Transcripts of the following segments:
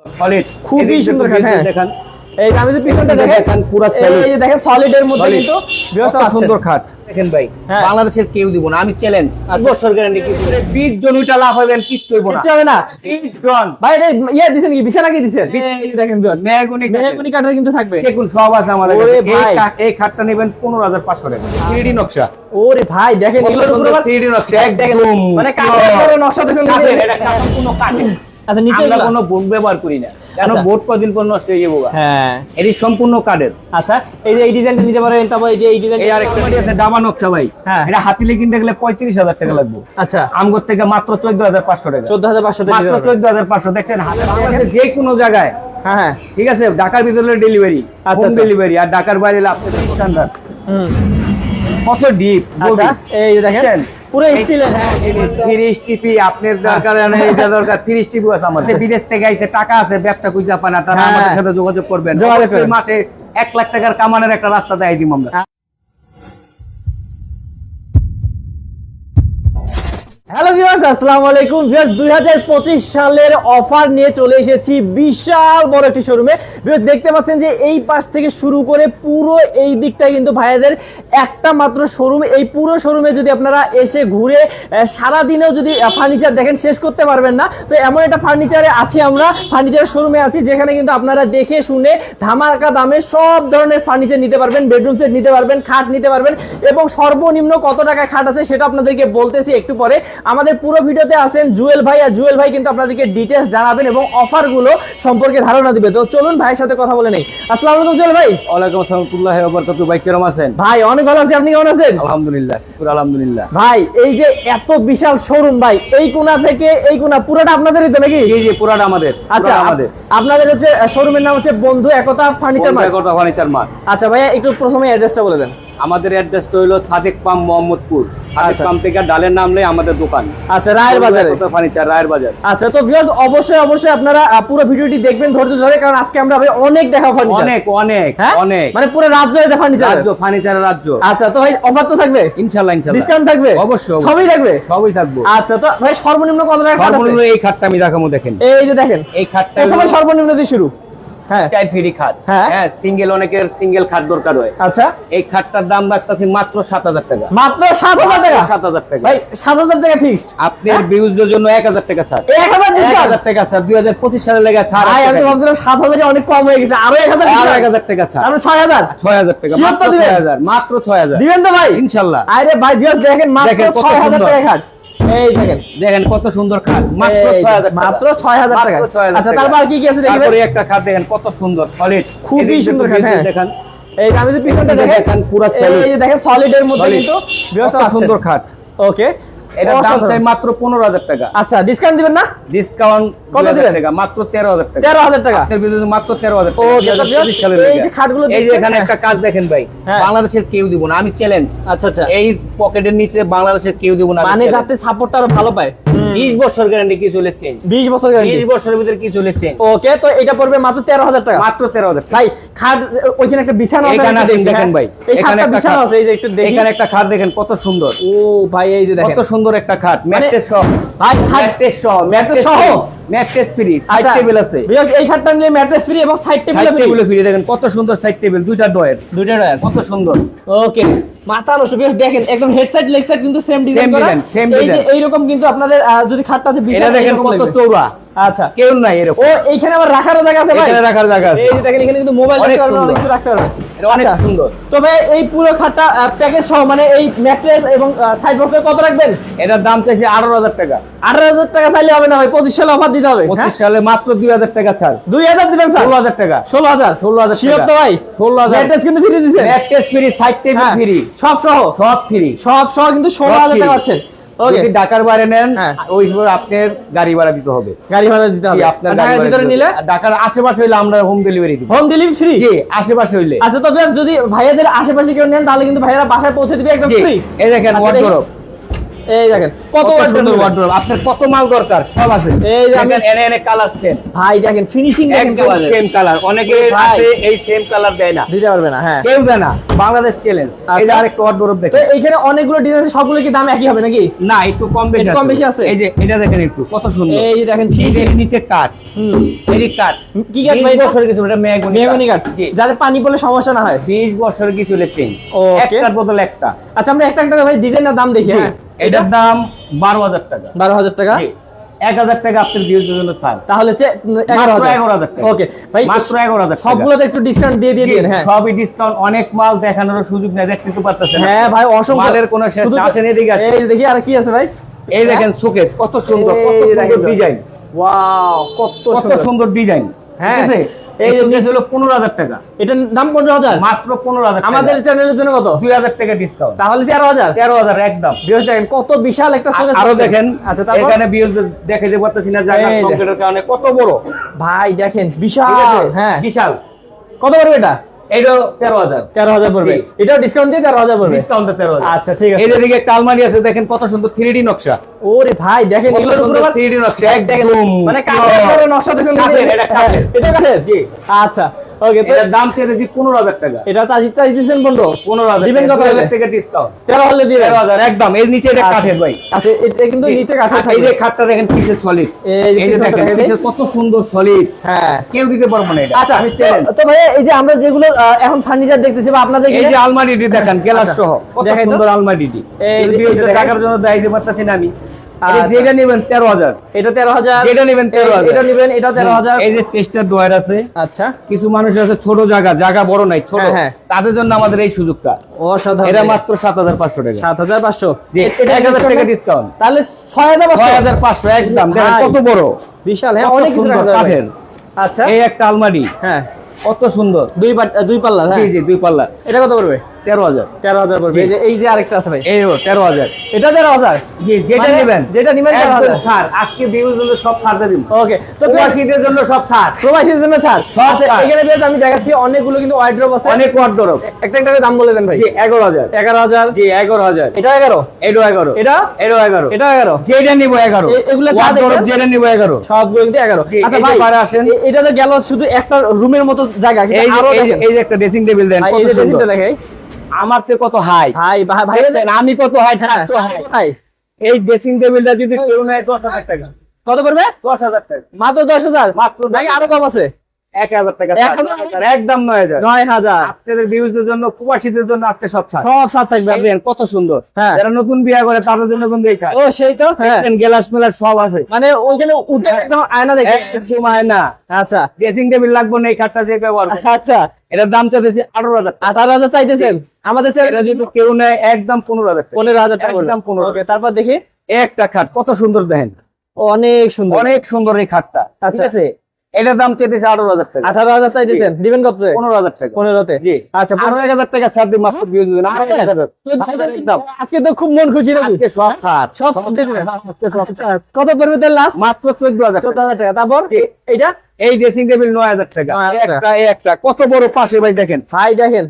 Solid খুবই সুন্দর খাট। হ্যাঁ দেখেন, এই যে আমি যে পিছনটা দেখেন পুরো এই যে দেখেন সলিডের মধ্যে Solid। কিন্তু ব্যবস্থা কত আছে। সুন্দর খাট দেখেন ভাই, হ্যাঁ। বাংলাদেশের কেউ দিব না, আমি চ্যালেঞ্জ। আচ্ছা। বছর গ্যারান্টি, কি 20 জন উইটা লাভ হবেন, কিচ্ছু হইব না। কিচ্ছু হবে না 20 জন ভাই। এটা ইয়ে দিছেন কি বিছানা কি দিছেন? এই যে দেখেন ভিউয়ার্স মেহগনি মেহগনি কাঠের কিন্তু থাকবে। সেগুন সব আছে আমাদের ওরে কাছে। ভাই। এই খাটটা নেবেন 15,500 টাকা, 3D নকশা। ওরে ভাই দেখেন এগুলোর উপর আবার 3D নকশা দেখেন একদম মানে কাঠের উপরে নকশা দেখেন। কাঠের, এটা কাঠের কোনো কাঠের। আচ্ছা নিচে আমরা এগুলা? কোনো বোর্ড ব্যবহার করি না, কেন আচ্ছা। বোর্ড কদিন পর নষ্ট হয়ে যাবো। হ্যাঁ এটি সম্পূর্ণ কাঠের। আচ্ছা এই যে এই ডিজাইনটা নিতে পারেন, তারপর এই যে এই ডিজাইন। এই আরেকটা বাড়ি আছে ডাবা নকশা ভাই, হ্যাঁ। এটা হাতিলে কিনতে গেলে 35,000 টাকা লাগবে, আচ্ছা আমগর থেকে মাত্র 14,500 টাকা। 14,500 টাকা মাত্র 14,500 দেখছেন হাতে, বাংলাদেশের যে কোনো জায়গায়। হ্যাঁ হ্যাঁ ঠিক আছে, ঢাকার ভিতরে ডেলিভারি, আচ্ছা, আচ্ছা। ডেলিভারি, আর ঢাকার বাইরে আপনার স্ট্যান্ডার্ড। হুম কত ডিপ, আচ্ছা এই যে দেখেন পুরো স্টিলের। হ্যাঁ 30 টিপি আপনার দরকার নেই, এটা দরকার 30 টিপি আছে আমাদের। বিদেশ থেকে আইছে, টাকা আছে, ব্যবসা খুঁজে পায় না, তারা হ্যাঁ। আমাদের সাথে যোগাযোগ করবেন। যোগাযোগ করবেন। অবশ্যই মাসে 1 লাখ টাকার কামানোর একটা রাস্তা দেয় দিম আমরা। হ্যালো ভিউয়ার্স, আসসালামু আলাইকুম ভিউয়ার্স। 2025 সালের অফার নিয়ে চলে এসেছি বিশাল বড় একটি শোরুমে। ভিউয়ার্স দেখতে পাচ্ছেন যে এই পাশ থেকে শুরু করে পুরো এই দিকটা কিন্তু ভাইয়াদের একটা মাত্র শোরুম। এই পুরো শোরুমে যদি আপনারা এসে ঘুরে সারা দিনেও যদি ফার্নিচার দেখেন শেষ করতে পারবেন না। তো এমন একটা ফার্নিচারে আছি, আমরা ফার্নিচার শোরুমে আছি, যেখানে কিন্তু আপনারা দেখে শুনে ধামাকা দামে সব ধরনের ফার্নিচার নিতে পারবেন, বেডরুম সেট নিতে পারবেন, খাট নিতে পারবেন, এবং সর্বনিম্ন কত টাকা খাট আছে সেটা আপনাদেরকে বলতেছি একটু পরে। আমাদের পুরো ভিডিওতে আছেন জুয়েল ভাই, আর জুয়েল ভাই কিন্তু আপনাদেরকে ডিটেইলস জানাবেন এবং অফারগুলো সম্পর্কে ধারণা দিবে। তো চলুন ভাইয়ের সাথে কথা বলে নেই। আসসালামু আলাইকুম জুয়েল ভাই। ওয়ালাইকুম আসসালাম ওয়া বারাকাতুহু। ভাই কেমন আছেন? ভাই অনেক ভালো আছি, আপনি কেমন আছেন? আলহামদুলিল্লাহ, শুকর আলহামদুলিল্লাহ। ভাই এই যে এত বিশাল শোরুম ভাই, এই কোণা থেকে এই কোণা পুরোটা আপনাদেরই তো নাকি? জি জি, পুরাটা আমাদের। আচ্ছা আমাদের আপনাদের হচ্ছে শোরুমের নাম হচ্ছে বন্ধু একতা ফার্নিচার মার্ট। কত ফার্নিচার মার্ট। আচ্ছা ভাইয়া একটু প্রথমে অ্যাড্রেসটা বলে দেন। আমাদের অ্যাড্রেসটা হলো সাদেক পাম, মোহাম্মদপুর। সাদেক আচ্ছা। পাম থেকে ডালের নামলে আমাদের দোকান। আচ্ছা রায়ের বাজারে। কত ফার্নিচার, রায়ের বাজার। আচ্ছা তো ভিউয়ার্স অবশ্যই আপনারা পুরো ভিডিওটি দেখবেন ধৈর্য ধরে, কারণ আজকে আমরা ভাই অনেক দেখাবো ফার্নিচার। অনেক অনেক হ্যাঁ অনেক, মানে পুরো রাজ্য এটা ফার্নিচার। রাজ্য, ফার্নিচারের রাজ্য। আচ্ছা তো ভাই অফার তো থাকবে, ইনশাআল্লাহ ইনশাআল্লাহ। ডিসকাউন্ট থাকবে, অবশ্যই অবশ্যই। সবই থাকবে। সবই থাকবো। আচ্ছা তো ভাই সর্বনিম্ন কত টাকা খাট আছে? সর্বনিম্ন এই খাটটা আমি দেখাবো, দেখেন এই যে দেখেন এই খাটটা প্রথমে সর্বনিম্ন দিয়ে শুরু। হ্যাঁ চাই ফ্রি খাট। হ্যাঁ। হ্যাঁ, সিঙ্গেল, অনেকের সিঙ্গেল খাট দরকার হয়। আচ্ছা এই খাটটার দাম রাখতেছি মাত্র 7,000 টাকা। মাত্র 7,000 টাকা। 7,000 টাকা ভাই 7,000 টাকা ফিক্সড। আপনার ভিউজদের জন্য 1,000 টাকা ছাড়। 1,000 ডিসকাউন্ট। 1,000 টাকা ছাড়, 2025 সালে লেগে ছাড়। ভাই আমি তো ভাবছিলাম 7,000 অনেক কম হয়ে গেছে, আরো 1,000 আর ডিসকাউন্ট। 1,000 টাকা ছাড়। আমরা 6,000 6,000 টাকা, Sure মাত্র তো দিবেন? 6,000, মাত্র 6,000 দিবেন তো ভাই? ইনশাআল্লাহ। আরে ভাই ভিউয়ার্স দেখেন মাত্র দেখেন কত 6,000 সুন্দর। টাকা খাট। এই দেখেন দেখেন কত সুন্দর খাট, মাত্র এই 6,000 টাকা। মাত্র 6,000 টাকা। মাত্র 6,000 আচ্ছা টাকা। তারপর আর কি কি আছে দেখি ভাই? তারপরে একটা খাট দেখেন কত সুন্দর, সলিড, খুবই সুন্দর খাট। হ্যাঁ দেখেন, এই যে আমি যে পিছনটা দেখেন দেখেন পুরো solid। এই যে দেখেন সলিডের মধ্যে Solid। কিন্তু ব্যবস্থা কত আছে। সুন্দর খাট। ওকে এটার দাম চাই মাত্র 15,000 টাকা। আচ্ছা ডিসকাউন্ট দিবেন না? ডিসকাউন্ট কত 2,000 দিবেন? টাকা, মাত্র 13,000 টাকা। 13,000 টাকা। আপনার বিজনেস মাত্র 13,000 ও, টাকা। 2025 সালে এই লেগে। যে খাটগুলো এই যে দেখছেন? এখানে একটা কাজ দেখেন ভাই, হ্যাঁ। বাংলাদেশের কেউ দিব না, আমি চ্যালেঞ্জ। আচ্ছা আচ্ছা এই পকেটের নিচে বাংলাদেশের কেউ দিব না, আমি মানে challenge। যাতে সাপোর্টটা আরো ভালো পায়। 20 বছর গ্যারান্টি, কি চলে চেঞ্জ। 20 বছর গ্যারান্টি। 20 বছরের ভিতরে কি চলে চেঞ্জ। ওকে তো এটা পড়বে মাত্র 13,000 টাকা। মাত্র 13,000 টাকা। ভাই খাট ওইখানে একটা বিছানো আছে, এখানে একটু আসেন দেখি, দেখেন হ্যাঁ? ভাই, এই এখানে খাটটা একটা বিছানো খাট। আছে, এই যে একটু দেখি। এখানে একটা খাট দেখেন কত সুন্দর। ও ভাই এই যে দেখেন কত সুন্দর একটা খাট, ম্যাট্রেস সহ। ভাই খাট ম্যাট্রেস সহ, ম্যাট্রেস সহ? ম্যাট্রেস ফ্রি, সাইড আচ্ছা টেবিল আছে। বিকজ এই খাটটা নিলে ম্যাট্রেস ফ্রি এবং side table side free. Table free, দেখেন কত সুন্দর সাইড টেবিল, দুইটা ডয়ের, দুইটা টায়ার। কত সুন্দর। ওকে মাথা নষ্ট। বেশ দেখেন একদম হেড সাইড লেগ সাইড কিন্তু সেম ডিজাইন Same করা। design, same এই যে design। এইরকম কিন্তু আপনাদের যদি খাটটা আছে এটা বিছানা দেখেন এরকম কত লাগবে। চৌড়া, আচ্ছা কেউ নাই এরকম। ও এইখানে আবার রাখারও জায়গা আছে ভাই। এখানে রাখার জায়গা আছে। এই যে দেখেন এখানে কিন্তু মোবাইল অনেক রাখতে পারবেন, সুন্দর। অনেক কিছু রাখতে পারবেন। এটা অনেক আচ্ছা, সুন্দর। তবে এই পুরো খাটটা প্যাকেজ সহ মানে এই ম্যাট্রেস এবং সাইড বক্সে কত রাখবেন? এটার দাম চাইছে 18,000 টাকা। 18,000 টাকা চাইলে হবে না ভাই, 25 সালে অফার দিতে হবে। 25 সালে মাত্র 2,000 টাকা ছাড়। 2,000 দিবেন স্যার? 16,000 টাকা। 16,000 16,000 শিওর তো ভাই? 16,000 ম্যাট্রেস কিন্তু ফ্রি দিছেন? ম্যাট্রেস ফ্রি, সাইড টেবিল হ্যাঁ, ফ্রি, সব সহ সব ফ্রি। সব সহ কিন্তু 16,000 টাকা free। পাচ্ছেন। ওকে যদি ঢাকার বাইরে নেন, হ্যাঁ। ওই হিসেবে আপনার গাড়ি ভাড়া দিতে হবে। গাড়ি ভাড়া দিতে হবে। জি, আপনার আর গাড়ি ঢাকার ভাড়া ভিতরে দিতে নিলে হবে। আর ঢাকার আশেপাশে হইলে আমরা হোম ডেলিভারি দিব। Home delivery free? জি, আশেপাশে হইলে। আচ্ছা তো just যদি ভাইয়াদের আশেপাশে কেউ নেন তাহলে কিন্তু ভাইয়ারা বাসায় পৌঁছে দিবে একদম জি, ফ্রি। এই দেখেন আচ্ছা, ওয়ার্ডরোব, এই দেখেন কত সুন্দর ওয়ার্ডরোব, আপনার কত মাল দরকার সব আছে। এই যে দেখেন এনে এনে কালার সেম, ভাই দেখেন ফিনিশিং দেখেন একদম কালার সেম কালার। অনেকে ভাই। আছে এই সেম কালার দেয় না, দিতে পারবে না। হ্যাঁ, কেউ দেয় না, বাংলাদেশ চ্যালেঞ্জ। এই যে আচ্ছা। আরেকটা ওয়ার্ডরোব তো দেখেন, এইখানে অনেকগুলো ডিজাইন আছে, সবগুলো কি দাম একই হবে নাকি? না একটু কম বেশি একটু কম বেশি আছে। এই যে এটা দেখেন একটু কত সুন্দর, এই যে দেখেন এই যে finishing। নিচে কাঠ, এরই কাঠ, কি কাঠ ভাই এটা? 20 বছরের কিছু, এটা মেহগনি কাঠ, জি। যাতে পানি পড়লে সমস্যা না হয়। 20 বছরের কিছু চেঞ্জ, Okay. একটার বদলে একটা। আচ্ছা, আমরা একটা একটা ভাই ডিজাইনের দাম দেখি। হ্যাঁ, এটার দাম 12,000 টাকা। 12,000 টাকা। জি। 1,000 টাকা আপনার ভিউজের জন্য ছাড়। তাহলে হচ্ছে মাত্র 11,000 টাকা। ওকে ভাই, মাত্র 11,000 টাকা। সবগুলোতে একটু ডিসকাউন্ট দিয়ে জি, দিন। হ্যাঁ সবই ডিসকাউন্ট, অনেক মাল দেখানোর সুযোগ নেই, দেখতে তো পারতেছেন। হ্যাঁ ভাই, অসংখ্য মালের কোনো শেষ শুধু নেই। আসেন এদিকে আসেন। এই দেখি আর কি আছে ভাই। এই দেখেন শোকেস কত সুন্দর, কত এই সুন্দর দেখেন। ডিজাইন, ওয়াও, কত কত সুন্দর ডিজাইন। হ্যাঁ। ঠিক আছে, এই শোকেস হলো 15,000 টাকা, এটার দাম 15,000। মাত্র 15,000 টাকা। আমাদের চ্যানেলের জন্য কত? 2,000 টাকা ডিসকাউন্ট, তাহলে 13,000। 13,000 একদম। ভিউয়ার্স দেখেন কত বিশাল একটা শোকেস। আরো দেখেন, আচ্ছা, তারপর এখানে ভিউজ দেখে যে পারতেছি না, জায়গা এই যে। সংকটের কারণে কত বড়, ভাই দেখেন ঠিক বিশাল। আছে? হ্যাঁ, বিশাল। কত পড়বে এটা? এইটা 13,000 13,000 পড়বে। জি। এটাও ডিসকাউন্ট দিয়ে 13,000 পড়বে। ডিসকাউন্টে 13,000। আচ্ছা, ঠিক আছে। এই যে দিকে একটা আলমারি আছে, দেখেন কত সুন্দর 3D নকশা, ওরে ভাই দেখেন কত এগুলোর উপর সুন্দর আবার 3D নকশা, দেখেন, একদম মানে কাঠের উপরে নকশা দেখেন। কাঠের, এটা কাঠের। এটা কাঠের। জি। আচ্ছা, ওকে। তো এটার দাম চেয়েছি 15,000 টাকা। এটা চার্জ দিচ্ছেন 15,000 দিবেন কত? 2,000 টাকা ডিসকাউন্ট, 13 হলে দিবেন। 13,000 একদম। এর নিচে এটা কাঠের ভাই। আচ্ছা, এটা কিন্তু নিচে কাঠের এই থাকবে। যে খাটটা দেখেন পিসের সলিড, এই যে এই যে পিছনটা দেখেন দেখেন। পিসের কত সুন্দর সলিড, হ্যাঁ। কেউ দিতে পারবো না এটা। আচ্ছা, আমি চ্যালেঞ্জ। তো ভাই এই যে আমরা যেগুলো এখন ফার্নিচার দেখতেছি বা আপনাদের এই যে আলমারিটি দেখেন গ্লাস আচ্ছা, সহ, কত দেখাই তো। সুন্দর আলমারিটি। এই এই যে যে এটা দেখেন। টাকার জন্য দাইতে পারতাছি না আমি। এই আচ্ছা। যেটা নেবেন 13,000, এটা 13,000, যেটা নেবেন 13,000, এটা নেবেন এটা 13,000। এই যে টেস্টার ড্রয়ার আছে। আচ্ছা, কিছু মানুষ আছে ছোট জায়গা বড় নাই, ছোট, হ্যাঁ, হ্যাঁ। তাদের জন্য আমাদের এই সুযোগটা। অসাধারণ। এটা মাত্র 7,500 টাকা। 7,500। জি, এটা 1,000 টাকা ডিসকাউন্ট, তাহলে 6,500। 6,500 একদম। দেখেন ভাই, কত বড়, বিশাল। হ্যাঁ, কত অনেক কিছু সুন্দর রাখা যাবে। কাঠের। আচ্ছা, এই একটা আলমারি হ্যাঁ, কত সুন্দর, দুই পাল্লা। হ্যাঁ, জি জি 2 পাল্লা, এটা কত পড়বে? 13,000। 13,000 পড়বে। জি। এই যে আরেকটা আছে ভাই, এই 13,000। এটা 13,000। জি, যেটা মানে নেবেন যেটা নিবেন একদম 13,000। ছাড়। আজকে ভিউজ জন্য সব ছাড় দিয়ে দিন, ওকে, তো প্রবাসীদের জন্য সব ছাড়, প্রবাসীর জন্য ছাড়। সব আচ্ছা, ছাড়। এখানে বেশ আমি দেখাচ্ছি অনেকগুলো কিন্তু ওয়ার্ড্রোব আছে। অনেক ওয়ার্ডরোব। একটা একটা করে দাম বলে দেন ভাই। জি 11,000। 11,000। জি 11,000। এটা 11। এটাও 11। এটা এটাও 11। এটা 11। যেটা নিব 11। এগুলো যা ওয়ার্ডরোব দেখবেন যেটা নিব 11। সবগুলো কিন্তু 11। জি, আচ্ছা এই যে ভাই, পারে আসেন। এটা তো গেল শুধু একটা রুমের মতো জায়গা, কিন্তু এই যে আরো দেখেন। এই যে একটা ড্রেসিং টেবিল দেন, ভাই, কত এই যে সুন্দর। ড্রেসিংটা দেখাই। আমার চেয়ে কত হাই, ভাই ভাই দেখছেন আমি কত হাই, হ্যাঁ, কত হাই। ভাই এই ড্রেসিং টেবিলটা যদি কেউ নেয় 10,000 টাকা। কত পড়বে? 10,000 টাকা, মাত্র 10,000। মাত্র নাকি আরো কম আছে? 1,000 টাকা, 1,000 একদম 9,000। 9,000। আপনাদের ভিউজদের জন্য, প্রবাসীদের জন্য আজকে সব ছাড়। সব সাথ থাকবে। দেখেন কত সুন্দর। হ্যাঁ। যারা নতুন বিয়ে করে তাদের জন্য কিন্তু এই খাট। ও সেই তো। হ্যাঁ, দেখেন গ্লাস মেলাস সব আছে, মানে ওখানে উঠে একদম আয়না দেখে। একদম আয়না। আচ্ছা ড্রেসিং টেবিল লাগবে না, এই খাটটা যে ব্যবহার করবে। আচ্ছা, এটার দাম চাইতেছি 18,000 টাকা। 18,000 চাইতেছেন। আমাদের এটা যদি কেউ নেয় একদম 15,000 টাকা। 15,000 টাকা একদম 15,000। ওকে, তারপর দেখি। একটা খাট কত সুন্দর দেখেন, অনেক সুন্দর। অনেক সুন্দর এই খাটটা। আচ্ছা। ঠিক আছে, এটার দাম চাইতেছি 18,000 টাকা। 18,000 চাইতেছেন, দিবেন কত? 15,000 টাকা। 15তে। জি। আচ্ছা, আরো 1,000 টাকা ছাড় দিই মাত্র ভিউজ দিন। আরো 1,000 একদম। আজকে তো খুব মন খুশি নাকি? আজকে সব ছাড়। সব আজকে সব ছাড়। কত পড়বে তেল লাভ? মাত্র 14,000 টাকা। 14,000 টাকা। তারপর জি। এইটা এই ড্রেসিং টেবিল 9,000 টাকা। 9,000 টাকা। একটা কত বড় পাশে ভাই দেখেন, ভাই দেখেন,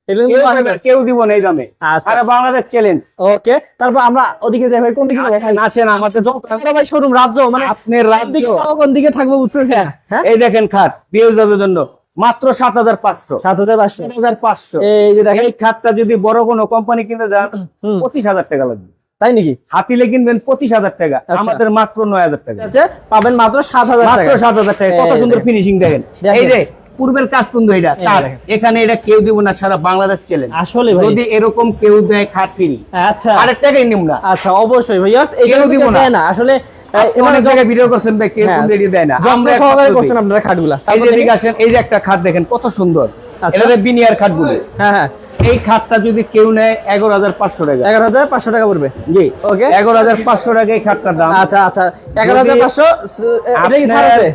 এগুলো কিন্তু কেউ দিব না এই দামে। আচ্ছা। সারা বাংলাদেশ চ্যালেঞ্জ। ওকে, তারপর আমরা ওদিকে যাই ভাই। কোন দিকে যাই? আসেন আমাদের আমরা ভাই শোরুম রাজ্য, মানে আপনার রাজ্য। কোন দিকে থাকবো বুঝতেছেন? হ্যাঁ, এই দেখেন খাট বিএসডব্লিউর জন্য মাত্র 7,500। 7,500। 7,500। এই যে দেখেন। এই খাটটা যদি বড় কোনো কোম্পানি কিনতে যান হুম। 25,000 টাকা লাগবে। তাই নাকি? হাতিলে কিনবেন 25,000 টাকা, আচ্ছা। আমাদের মাত্র 9,000 টাকা। আছে, পাবেন মাত্র 7,000 মাত্র টাকা। 7,000 টাকা। কত এই সুন্দর দেখেন। ফিনিশিং দেখেন। দেখেন। এই যে পূর্বের কাজ কিন্তু এটা এই তার। দেখেন। এখানে এটা কেউ দিব না, সারা বাংলাদেশ চ্যালেঞ্জ। আসলে ভাই। যদি এরকম কেউ দেয় খাট কিনি, আচ্ছা আরেক টাকাই নিব না। আচ্ছা, অবশ্যই ভাই। কেউ দিব না। না আসলে আপনি অনেক জায়গায় ভিডিও করছেন ভাই, কেউ হ্যাঁ, কিন্তু এটি দেয় না। যত্ন আমরা সহকারে একটা করছেন দিই। আপনারা খাটগুলা। এই যে এদিকে আসেন, এই যে একটা খাট দেখেন কত সুন্দর। আচ্ছা। এটা বিনিয়ার খাটগুলো। হ্যাঁ হ্যাঁ, এই খাটটা যদি কেউ নেয় 11,500 টাকা। 11,500 টাকা পড়বে। জি ওকে। 11,500 টাকা এই খাটটার দাম। আচ্ছা আচ্ছা, 11,500। এটা কি ছাড় আছে?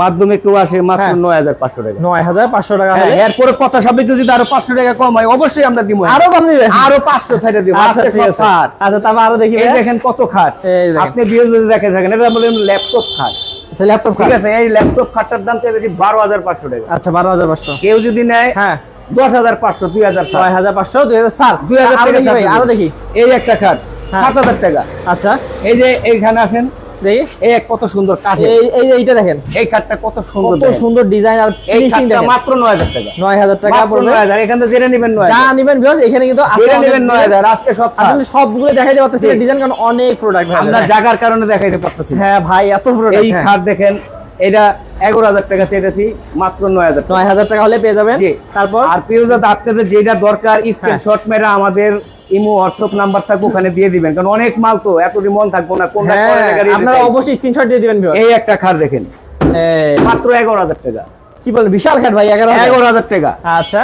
মাধ্যমে কেউ আসে মাত্র হ্যাঁ। 9,500 টাকা। 9,500 টাকা হ্যাঁ, হলে এরপরে কথা সাবিত যদি আরো 500 টাকা কম হয় অবশ্যই আমরা দিব। আরো কম দিবেন? আরো 500 ছাইড়া দিব। আচ্ছা আজকে ঠিক সব আছে। ছাড়। আচ্ছা, তারপর আরো দেখি এই ভাই। দেখেন কত খাট। এই দেখেন। আপনি ভিডিও যদি দেখে থাকেন, এটা বলেন ল্যাপটপ খাট। আচ্ছা, ল্যাপটপ ঠিক আছে, এই ল্যাপটপ খাটটার দাম চাইছি 12,500 টাকা। আচ্ছা, 12,500। কেউ যদি নেয় হ্যাঁ, 10,500, 2,000 ছাড়। 6,500, 2,000 ছাড়। 2,000 আরো টাকা দেখি ভাই, ছাড় আরো দিব। দেখি। এই একটা খাট হ্যাঁ। 7,000 টাকা। আচ্ছা এই যে এইখানে আসেন, দেখি এই এক কত সুন্দর কাঠ, এইটা দেখেন এই কাঠটা কত সুন্দর, কত সুন্দর ডিজাইন আর এই ফিনিশিং কাঠটা দেখেন। মাত্র 9,000 টাকা। 9,000 টাকা মাত্র পড়বে। 9,000, এখান থেকে জেনে নেবেন 9,000, যা নিবেন ভিউয়ার্স এখানে কিন্তু আছে জেনে অনেক নেবেন 9,000, আজকে সব ছাড়। আসলে সবগুলো দেখাইতে পারতেছি জি। ডিজাইন, কারণ অনেক প্রোডাক্ট ভাই আমরা জায়গার কারণে দেখাইতে পারতেছি না। হ্যাঁ ভাই এত প্রোডাক্ট। এই খাট দেখেন, এটা 11,000 টাকা চেয়েছি, মাত্র 9,000 টাকা। 9,000 টাকা হলে পেয়ে যাবেন। জি। তারপর আর পিউজাত আপনাদের যেটা দরকার স্ক্রিনশট মেরে আমাদের ইমো হোয়াটসঅ্যাপ নাম্বার থাকবে ওখানে দিয়ে দিবেন, কারণ অনেক মাল তো এত মন থাকবো না কোনটা হ্যাঁ, কয় টাকা দিয়ে আপনারা দিতে। অবশ্যই স্ক্রিনশট দিয়ে দিবেন ভিউয়ার্স। এই একটা খাট দেখেন, এই মাত্র 11,000 টাকা। কি বলেন, বিশাল খাট ভাই, 11,000। 11,000 টাকা। আচ্ছা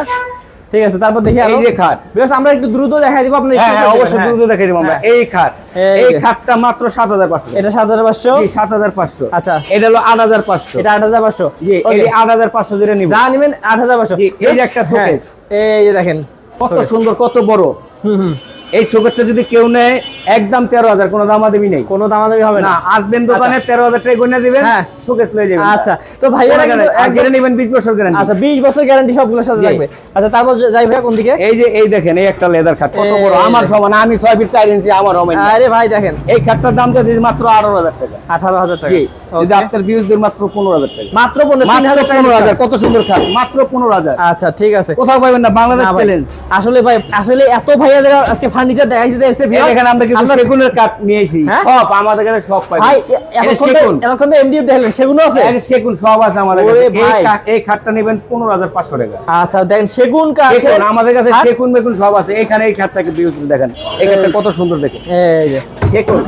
ঠিক আছে, তারপর দেখি এই যে খাট, ভিউয়ার্স আমরা একটু দ্রুত দেখাই দিব, আপনি হ্যাঁ অবশ্যই দ্রুত দেখাই দেব আমরা। এই খাট, এই এই যে। খাটটা মাত্র 7,500। এটা 7,500। জি 7,500। আচ্ছা। এটা হলো 8,500। এটা 8,500। জি Okay. এই 8,500 ধরে নিব। যা নেবেন 8,500। জি, এই যে একটা শোকেস। এই যে দেখেন কত সুন্দর, কত বড়। হুম এই শোকেসটা যদি কেউ নেয় একদম 13,000, কোনো দামাদামি নেই। কোনো দামাদামি হবে না, না। আসবেন দোকানে 13,000 টাকা গণনা দিবেন, হ্যাঁ। শোকেস লয়ে যাবেন। আচ্ছা তো ভাইয়ারা কিন্তু জেনে নেবেন 20 বছর গ্যারান্টি। আচ্ছা 20 বছর গ্যারান্টি সবগুলোর সাথে জি। থাকবে। আচ্ছা তারপর যাই ভাই কোন দিকে? এই যে এই দেখেন, এই একটা লেদার খাট কত বড়, এই আমার সমান, আমি 6 ফিট 4 ইঞ্চি, আমার হবে না। আরে ভাই দেখেন এই খাটটার দাম চাইছি মাত্র 18,000 টাকা। 18,000 টাকা। জি, যদি Okay. আপনার ভিউজ দেন মাত্র 15,000 টাকা। মাত্র 3,000 টাকা। 15,000, কত সুন্দর খাট, মাত্র 15,000। আচ্ছা ঠিক আছে। কোথাও পাবেন না, বাংলাদেশ না ভাই, চ্যালেঞ্জ। আসলে ভাই আসলে এত ভাইয়াদের আজকে ফার্নিচার দেখাইতে এসে এই দেখেন, আমরা কিছু সেগুনের কাঠ নিয়েছি, হ্যাঁ? সব আমাদের কাছে সব পাবেন। ভাই এটা সেগুন, এখন তো এমডিএফ দেখলেন, সেগুলো আছে। এটা সেগুন সব আছে আমাদের ওরে কাছে। ভাই। এই খাটটা নেবেন 15,500 টাকা। আচ্ছা দেখেন সেগুন কাঠ। দেখুন আমাদের কাছে খাট? সেগুন বেগুন সব আছে। এখানে এই খাটটাকে ভিউজ দেখেন, এই খাটটা কত সুন্দর দেখেন, এই যে সেগুন।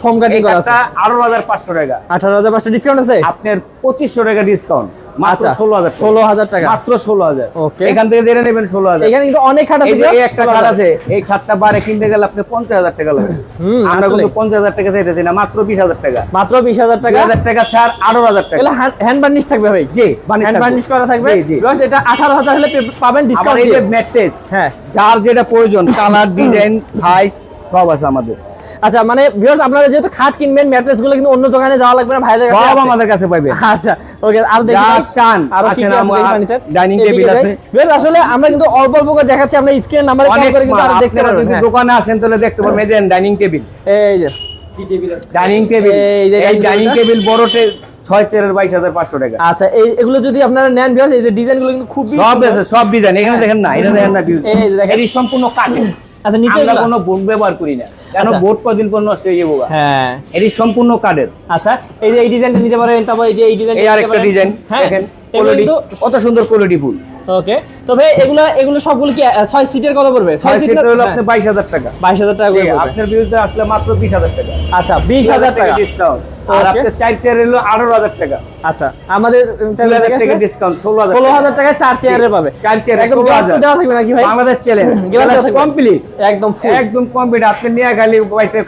ফোম কাটিং এই করা আছে। খাটটা 18,500 টাকা। 18,500 ডিসকাউন্ট আছে। আপনার 2,500 টাকা ডিসকাউন্ট, মাত্র আচ্ছা 16,000 16,000 টাকা। মাত্র 16,000। Okay. এখান থেকে জেনে নেবেন 16,000। এখানে কিন্তু অনেক খাট আছে। এই যে এই একটা 16,000 খাট আছে, এই খাটটা বারে কিনতে গেলে আপনি 50,000 টাকা লাগবে। আমরা আসলে। কিন্তু 50,000 টাকা চাইতেছি না, মাত্র 20,000 টাকা। মাত্র 20,000 টাকা। 2,000 টাকা ছাড়, 18,000 টাকা। এগুলো হ্যান্ড বার্নিশ থাকবে ভাই। জি, বার্নিশ হ্যান্ড থাকবে। বার্নিশ করা থাকবে। জি, জি। Plus এটা 18,000 হলে পাবেন আবার ডিসকাউন্ট এই যে দিয়ে। ম্যাট্রেস, হ্যাঁ। যার যেটা প্রয়োজন, কালার, ডিজাইন, সাইজ সব আছে আমাদের। আচ্ছা মানে ভিউয়ার্স আপনারা যেহেতু খাট কিনবেন, ম্যাট্রেস গুলো কিন্তু অন্য দোকানে যাওয়া লাগবে না, ভাইদের কাছে সব আছে। আমাদের কাছে পাইবেন। আচ্ছা ওকে, আর দেখি যা ভাই, চান, আরো কি আসেন, কি আছে আমার দেখি ফার্নিচার। dining এদিকে table যাই। আছে। ভিউয়ার্স আসলে আমরা কিন্তু অল্প অল্প করে দেখাচ্ছি, আমরা স্ক্রিন নাম্বারে কল অনেক করে কিন্তু মাল, আরো দেখতে আপনারা পারবেন। যদি হ্যাঁ। দোকানে আসেন তাহলে দেখতে পারবেন। এই যে ডাইনিং টেবিল, এই যে ডাইনিং টেবিল, এই যে এই dining ডাইনিং table টেবিল বড়টে 6 চেয়ারের 22,500 টাকা। আচ্ছা এগুলো যদি আপনারা নেন ভিউয়ার্স, এই যে ডিজাইন গুলো কিন্তু খুবই সব সুন্দর। আছে, সব ডিজাইন। এখানে দেখেন না, এটা দেখেন না, view। এই যে দেখেন। এটি সম্পূর্ণ কাঠের। আচ্ছা নিচে আমরা এগুলা? কোনো বোর্ড ব্যবহার করি না, কেন আচ্ছা। বোর্ড কদিন পর নষ্ট হয়ে যাবো। হ্যাঁ এটি সম্পূর্ণ কাঠের। আচ্ছা এই যে এই ডিজাইনটা নিতে পারেন, তারপর এই যে এই ডিজাইন এই আরেকটা ডিজাইন দেখেন, কোয়ালিটি কত সুন্দর, কোয়ালিটি ফুল। ওকে তবে এগুলো সবগুলো কি 6 সিটের কত পড়বে? 6 সিট সিটার হলো আপনি 22,000 টাকা। 22,000 টাকা করে পড়বে। আপনার বিরুদ্ধে আসলে মাত্র 20,000 টাকা। আচ্ছা 20,000 টাকা ডিসকাউন্ট। আর Okay. আপনার 4 চেয়ার হলো 18,000 টাকা। আচ্ছা আমাদের 2,000 টাকা ডিসকাউন্ট, 16,000 16,000 টাকায় 4 চেয়ারে পাবে। 4 চেয়ার একদম গ্লাস তো দেওয়া থাকবে নাকি ভাই? বাংলাদেশ চ্যালেঞ্জ গ্লাস দেওয়া থাকবে? কমপ্লিট, একদম ফুল। একদম কমপ্লিট। আপনি নিয়ে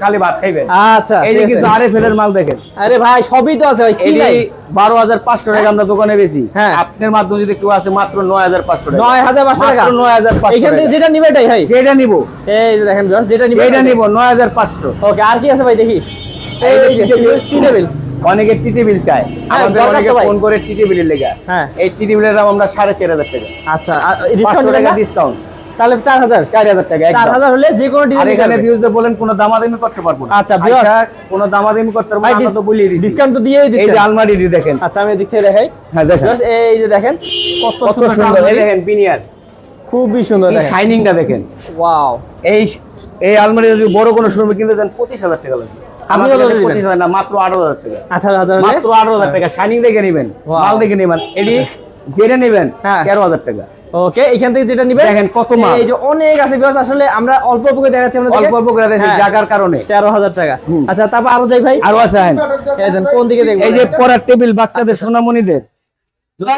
খালি ভাত খাইবেন। আচ্ছা এই যে ঠিক কিছু আছে। আরএফএল এর মাল দেখেন, আরে ভাই সবই তো আছে ভাই, কি এই নাই? 12,500 টাকা আমরা দোকানে বেশি। হ্যাঁ। আপনার মাধ্যমে যদি কেউ আছে মাত্র 9,500 টাকা। 9,500 টাকা। মাত্র 9,500 এখান থেকে টাকা। যেটা নিবে এটাই ভাই। যেটা নিব, এই যে দেখেন ভিউয়ার্স, যেটা নিবে যেটা নিব 9,500। ওকে আর কি আছে ভাই দেখি? এই যে টি টেবিল। অনেকে টি টেবিল চায়, আমাদের দরকার তো অনেকে ভাই। ফোন করে টি টেবিলের লেগে। হ্যাঁ। এই টি টেবিলের দাম আমরা 4,500 টাকা। আচ্ছা 500 ডিসকাউন্ট টাকা টাকা ডিসকাউন্ট, তাহলে 4,000 4,000 টাকা একদম। 4,000 হলে যে কোনো আর ডিজাইন এখানে ভিউজে বলেন কোনো দামাদামি করতে পারবো না। আচ্ছা, viewers। আচ্ছা, কোনো দামাদামি করতে পারবো ভাই না, আমরা তো বলিয়ে দিচ্ছি। ডিসকাউন্ট তো দিয়েই এই দিচ্ছেন। যে আলমারিটি দেখেন, আচ্ছা আমি এদিক থেকে দেখাই। হ্যাঁ দেখেন Viewers, এই যে দেখেন কত কত সুন্দর সুন্দর। এই আলমারি। দেখেন বিনিয়ার, খুবই সুন্দর এই দেখেন। শাইনিংটা দেখেন। ওয়াও এই এই আলমারি যদি বড় কোনো শোরুমে কিনতে যান 25,000 টাকা লাগবে। আপনি আমাদের কত কাছে দিবেন? 25,000 না, মাত্র 18,000 টাকা। 18,000 হলে মাত্র 18,000 টাকা। শাইনিং দেখে নেবেন, Wow. মাল দেখে নেবেন। এটি জেনে নেবেন হ্যাঁ। 13,000 টাকা। ওকে এখান থেকে যেটা নিবেন দেখেন কত মাল। এই যে অনেক আছে ভিউয়ার্স, আসলে আমরা অল্প অল্প করে দেখাচ্ছি আপনাদেরকে। অল্প অল্প করে দেখেন হ্যাঁ। জায়গার কারণে। 13,000 টাকা। হুম। আচ্ছা তারপর আরো যাই ভাই। আরো আছে আহেন। এই যে কোন দিকে দেখবো? এই যে পড়ার টেবিল, বাচ্চাদের সোনামণিদের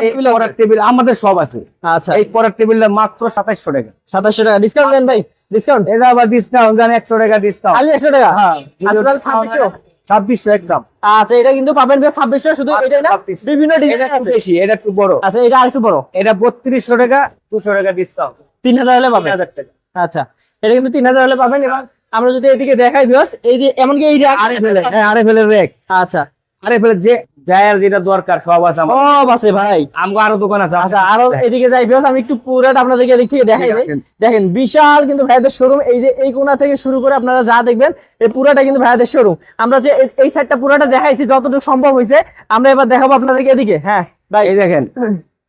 এই পড়ার টেবিল আমাদের সব আছে। আচ্ছা এই পড়ার টেবিলটা মাত্র 2700 টাকা। 2700 টাকা ডিসকাউন্ট দেন ভাই, ডিসকাউন্ট এটা আবার ডিসকাউন্ট জান 100 টাকা ডিসকাউন্ট। খালি 100 টাকা। হ্যাঁ, আচ্ছা তাহলে 2600। 2600 একদম। আচ্ছা এটা কিন্তু পাবেন ভাই 2600, শুধু এটাই না 2600 বিভিন্ন এটা ডিজাইন একটু আছে। বেশি, এটা একটু বড়। আচ্ছা এটা আরেকটু বড়, এটা 3200 টাকা, 200 টাকা ডিসকাউন্ট, 3000 হলে পাবেন। 3000 টাকা। আচ্ছা এটা কিন্তু 3000 হলে পাবেন। এবং আমরা যদি এদিকে দেখাই ভিউয়ার্স, এই যে এমনকি এই rack- আরএফএল, হ্যাঁ আরএফএল এর র‍্যাক। আচ্ছা আরএফএল যে যার যেটা দরকার সব আছে আমার। সব আছে ভাই। আমগো আরো দোকান আছে। আচ্ছা আরো এদিকে যাই ভিউয়ার্স, আমি একটু পুরোটা আপনাদেরকে এদিক থেকে দেখাই দেই। দেখেন বিশাল কিন্তু ভাইয়াদের শোরুম, এই যে এই কোণা থেকে শুরু করে আপনারা যা দেখবেন এই পুরোটা কিন্তু ভাইয়াদের শোরুম। আমরা যে এই সাইডটা পুরোটা দেখাইছি যতটুকু সম্ভব হয়েছে, আমরা এবার দেখাবো আপনাদেরকে এদিকে। হ্যাঁ ভাই এই দেখেন,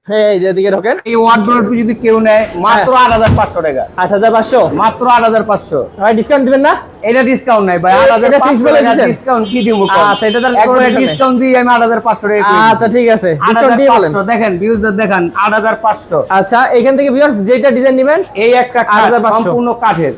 হ্যাঁ এই যে এদিকে ঢোকেন। এই ওয়ার্ডরোব যদি কেউ নেয় মাত্র 8500 টাকা। 8500 মাত্র 8500। ভাই ডিসকাউন্ট দিবেন না? এটা ডিসকাউন্ট নাই ভাই, এটা fix 8500 বলে টাকা দিছেন? ডিসকাউন্ট কি দিব? আচ্ছা এটা তাহলে একবারে কোনো ডিসকাউন্ট দিয়ে আমি 8500 টাকা করে আচ্ছা ঠিক আছে, ডিসকাউন্ট দিয়ে বলেন। 8500 দেখেন ভিউজদের দেখেন 8500। আচ্ছা এখান থেকে ভিউয়ার্স যেটা ডিজাইন নেবেন এই একটা খাট 8500 সম্পূর্ণ কাঠের।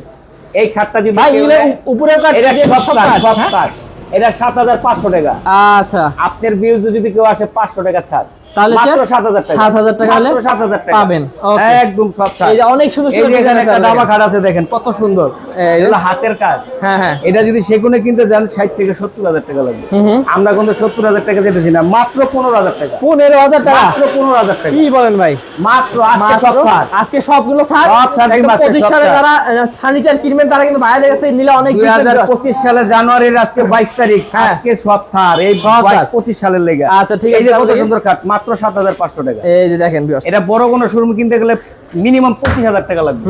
এই খাটটা যদি ভাই কেউ এগুলো নেয়, উপরেও কাট এটা নিচেও সব কাঠ, সব হ্যাঁ? কাঠ। এটা 7500 টাকা। আচ্ছা আপনার ভিউজ যদি কেউ আসে 500 টাকা ছাড়, তাহলে মাত্র 7000 টাকা। 7000 টাকা হলে মাত্র 7000 টাকা পাবেন। ওকে। একদম সব ছাড়। এই যে অনেক সুন্দর এই সুন্দর যে এখানে ডিজাইন একটা আছে ডাবা খাট আছে দেখেন কত সুন্দর। এই যে- এগুলো হাতের কাজ। হ্যাঁ হ্যাঁ এটা যদি সেগুনে কিনতে যান 60 থেকে 70000 টাকা লাগবে। আমরা কিন্তু 70000 টাকা যেতেছি না, মাত্র 15000 টাকা। 15000 টাকা। মাত্র 15000 টাকা। কি বলেন ভাই? মাত্র আজকে সব মাত্র ছাড়। আজকে সবগুলো ছাড়। সব ছাড়, একদম আজকে 25 সব সালে ছাড়। যারা ফার্নিচার কিনবেন তারা কিন্তু বাইরে কাছে নিলে অনেক কিছু আছে। 2025 সালে জানুয়ারির আজকে 22 তারিখ, হ্যাঁ। আজকে সব ছাড়। এই সব ছাড়। 25 সালের লেগে। আচ্ছা, ঠিক এই আছে, যে তাহলে কত দেখি। সুন্দর কাঠ, মাত্র 7500 টাকা। এই যে দেখেন ভিউয়ার্স, এটা বড় কোনো শোরুম কিনতে গেলে মিনিমাম 25000 টাকা লাগবে।